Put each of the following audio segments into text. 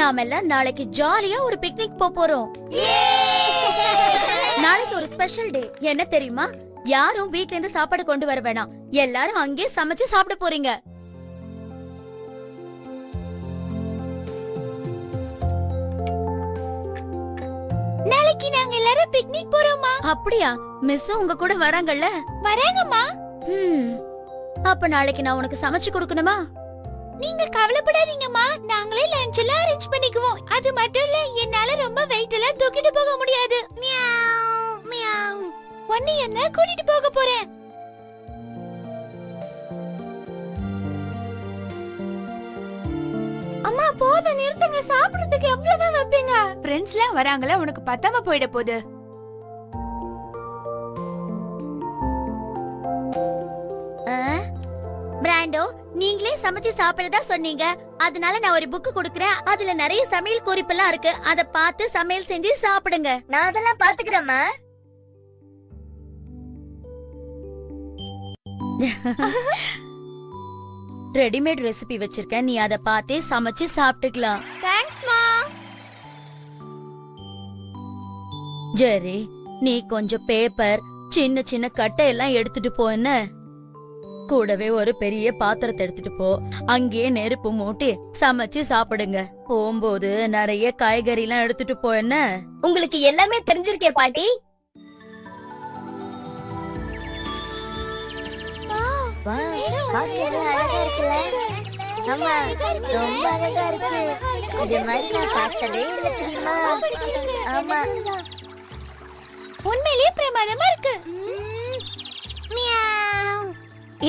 நாம எல்லாம் நாளைக்கு ஜாலியா ஒரு பிக்னிக் போறோம். நாளைக்கு ஒரு ஸ்பெஷல் டே. என்ன தெரியுமா? யாரும் வீட்ல இருந்து சாப்பாடு கொண்டு வர வேணாம். எல்லாரும் அங்கே சமைச்சு சாப்பிட போறீங்க. நாளைக்கு நாங்க எல்லாரும் பிக்னிக் போறோமா? அப்படியா? மிஸ் உங்க கூட வராங்கல்ல? வராங்கம்மா. அப்ப நாளைக்கு நான் உனக்கு சமைச்சு கொடுக்கணுமா? நீங்க கவலைப்படாதீங்கம்மா, நாங்களே லஞ்ச் எல்லாம் அரேஞ்ச் பண்ணிக்குவோம். அது மட்டும் இல்ல, என்னால ரொம்ப வெயிட் எல்லாம் தூக்கிட்டு போக முடியாது. Meow meow. ஒண்ணு என்ன கூட்டிட்டு போக போறேன். அம்மா போதும் நிறுத்துங்க, சாப்பிடுறதுக்கு எவ்வளவுதான் வைப்பீங்க? ஃப்ரெண்ட்ஸ்லாம் வராங்களா, உனக்கு பத்தாம போயிட போகுது. பிராண்டோ, நீங்களே சமைச்சு சாப்பிடறதா சொன்னீங்க. அதனால நான் ஒரு புக் கொடுக்கறேன். அதுல நிறைய சமையல் குறிப்பெல்லாம் இருக்கு. அத பார்த்து சமையல் செஞ்சு சாப்பிடுங்க. நான் அதெல்லாம் பாத்துக்கிறேம்மா. ரெடிமேட் ரெசிபி வச்சிருக்கேன். நீ அத பார்த்தே சமைச்சு சாப்பிட்டுக்கலாம். தேங்க்ஸ்மா. ஜெரி, நீ கொஞ்சம் பேப்பர், சின்ன சின்ன கட்டை எல்லாம் எடுத்துட்டு போ. என்ன, கூடவே ஒரு பெரிய பாத்திரத்தை எடுத்துட்டு போ. அங்கேயே நெருப்பு மூட்டி சமைச்சு சாப்பிடுங்க. போகும்போது நிறைய காய்கறி எல்லாம் எடுத்துட்டு போ. என்ன, உங்களுக்கு எல்லாமே தெரிஞ்சிருக்கே பாட்டி. உண்மையிலேயே பிரமாதமா இருக்கு.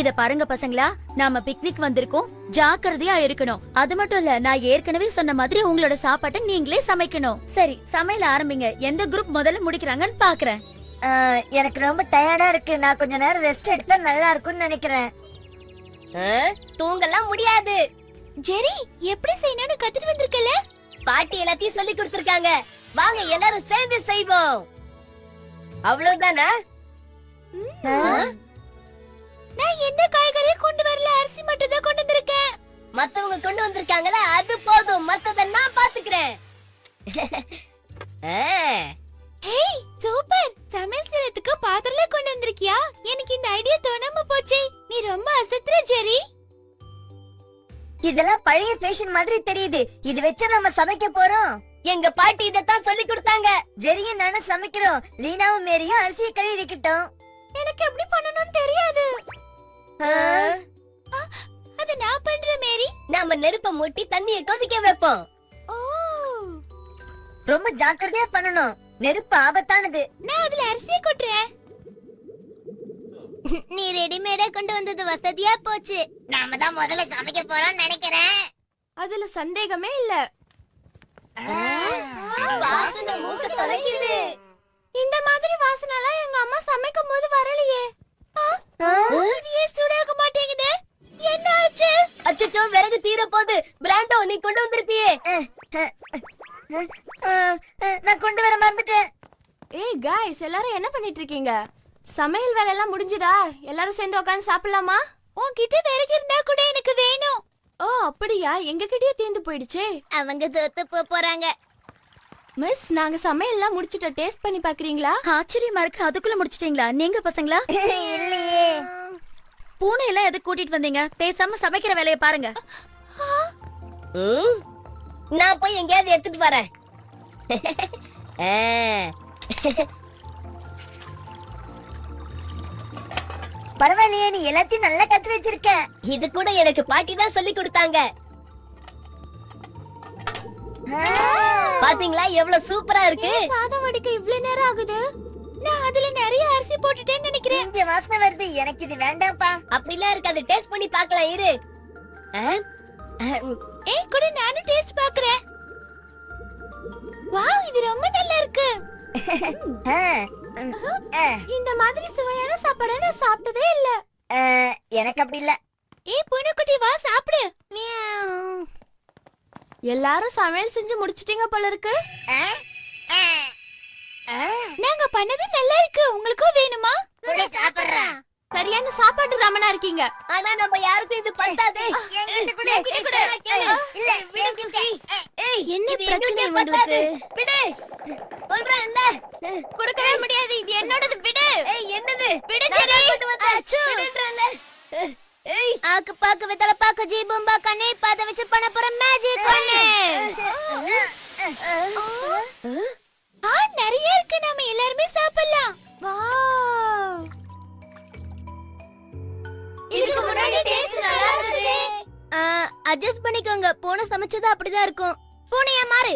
இத பாருங்க பசங்களா, நாம பிக்னிக் வந்திருக்கோம். ஜாக்கிரதையா இருக்கணும். அது மட்டும் இல்ல, நான் ஏற்கனவே சொன்ன மாதிரி உங்களோட சாப்பாட்டை நீங்களே சமைக்கணும். சரி, சமையல் ஆரம்பிங்க. எந்த குரூப் முதல்ல முடிக்கிறாங்கன்னு பாக்குறேன். எனக்கு ரொம்ப டயர்டா இருக்கு. நான் கொஞ்ச நேரம் ரெஸ்ட் எடுத்தா நல்லா இருக்கும்னு நினைக்கிறேன். தூங்கலாம் முடியாது. ஜெரி, எப்படி செய்யணும்னு கத்துட்டு வந்திருக்கல? பாட்டி எல்லாத்தையும் சொல்லி கொடுத்திருக்காங்க. வாங்க எல்லாரும் சேர்ந்து செய்வோம். அவ்வளவுதானா? நான் எந்த காய்கறியும் கொண்டு வரல, அரிசி மட்டும் தான் கொண்டு வந்திருக்கேன். மத்தவங்க கொண்டு வந்திருக்காங்களா, அது போதும். மத்தத நான் பாத்துக்கிறேன். Hey super. சமையல் செய்யறதுக்கு பாத்திரல கொண்டு வந்திருக்கியா? எனக்கு இந்த ஐடியா தோணாம போச்சே. நீ ரொம்ப அசத்துற ஜெரி. இதெல்லாம் பழைய ஃபேஷன் மாதிரி தெரியுது. இது வெச்சு நம்ம சமைக்க போறோம். எங்க பாட்டி இதத்தான் சொல்லி கொடுத்தாங்க. ஜெரியும் நானும் சமைக்கிறோம். லீனாவும் மேரியும் அரிசியை கழுவி வைக்கட்டும். எனக்கு எப்படி பண்ணணும்னு தெரியாது. அது நான் பண்றேன் மேரி. நாம நெருப்ப மூட்டி தண்ணியை கொதிக்க வைப்போம். ரொம்ப ஜாக்கிரதையா பண்ணணும். நெருப்பு ஆபத்தானது. நான் அதுல அரிசியை கொட்டுறேன். நீ ரெடிமேடா கொண்டு வந்தது வசதியா போச்சு. நாம தான் முதல்ல சமைக்க போறோம்னு நினைக்கிறேன். அதுல சந்தேகமே இல்ல. வாசனை மூக்க தொலைக்குது. இந்த மாதிரி வாசனைலாம் எங்க அம்மா சமைக்கும் போது வரலையே. இது ஏன் சூடாக மாட்டேங்குது? என்ன ஆச்சு? அச்சச்சோ, விறகு தீர போகுது. பிராண்டோ, நீ கொண்டு வந்திருப்பியே. நான் கொண்டு வர மறந்துட்டேன். ஏய் गाइस, எல்லாரும் என்ன பண்ணிட்டு இருக்கீங்க? சமையல் வேலை எல்லாம் முடிஞ்சதா? எல்லாரும் சேர்ந்து உட்கார்ந்து சாப்பிடலாமா? உன்கிட்ட விறகு இருந்தா கூட எனக்கு வேணும். ஓ அப்படியா? எங்க கிட்டயே தீந்து போயிடுச்சே. அவங்க தோத்து போறாங்க. மிஸ், நாங்க சமையல் எல்லாம் முடிச்சிட்ட. டேஸ்ட் பண்ணி பாக்குறீங்களா? ஆச்சரியமா இருக்கு. அதுக்குள்ள முடிச்சிட்டீங்களா? நீங்க பசங்களா? இல்லையே. பூனை எல்லாம் எதுக்கு கூட்டிட்டு வந்தீங்க? பேசாம சமைக்கிற வேலையை பாருங்க. நான் போய் எங்கேயாவது எடுத்துட்டு வரேன். பரவாயில்லையே, நீ எல்லாத்தையும் நல்லா கத்து வச்சிருக்க. இது கூட எனக்கு பாட்டி தான் சொல்லி கொடுத்தாங்க. பாத்தீங்களா எவ்வளவு சூப்பரா இருக்கு. சாதம் வடிக்க இவ்வளவு நேரம் ஆகுது. நான் அதுல நிறைய அரிசி போட்டுட்டேன்னு நினைக்கிறேன். இங்க வாசனை வருது. எனக்கு இது வேண்டாம்ப்பா. அப்படிலாம் இருக்காது. டேஸ்ட் பண்ணி பார்க்கலாம் இரு. ஏய் கூட நானும் டேஸ்ட் பார்க்கறேன். வாவ், இது ரொம்ப நல்லா இருக்கு. இந்த மாதிரி சுவையான சாப்பாடு நான் சாப்பிட்டதே இல்ல. எனக்கு அப்படி இல்ல. ஏய் பூனைக்குட்டி, வா சாப்பிடு. எல்லாரும் சமையல் செஞ்சு முடிச்சிட்டீங்க போல இருக்கு. நாங்க பண்ணது நல்லா இருக்கு. உங்களுக்கும் வேணுமா? கூட சாப்பிடுறேன். சரியான சாப்பாட்டு ராமனா இருக்கீங்க. ஆனா நம்ம யாருக்கும் இது பத்தாது. என்கிட்ட கூட இல்ல விடு குசி. ஏய் என்ன இது பிரச்சனை எங்களுக்கே உங்களுக்கு? பத்தாது. விடு சொல்றேன்ல. கொடுக்கவே முடியாது. இது என்னோடது. விடு. ஏய் என்னது? விடு நான் ஜெரி. கொண்டு வந்தேன். விடுன்றேன்ல. ஏய் ஆக்கு பாக்கு வெத்தல பாக்கு ஜீ பூம்பா கண்ணே பாத வச்சு பண்ண போற மேஜிக் பண்ணு. நிறைய இருக்கு. நாம எல்லாரும் சாப்பிடலாம். வாவ். இதுக்கு முன்னாடி டேஸ்ட் நல்லா இருந்துச்சு. அட்ஜஸ்ட் பண்ணிக்கோங்க. போன சமைச்சது அப்படிதான் இருக்கும். பூனையா மாறு.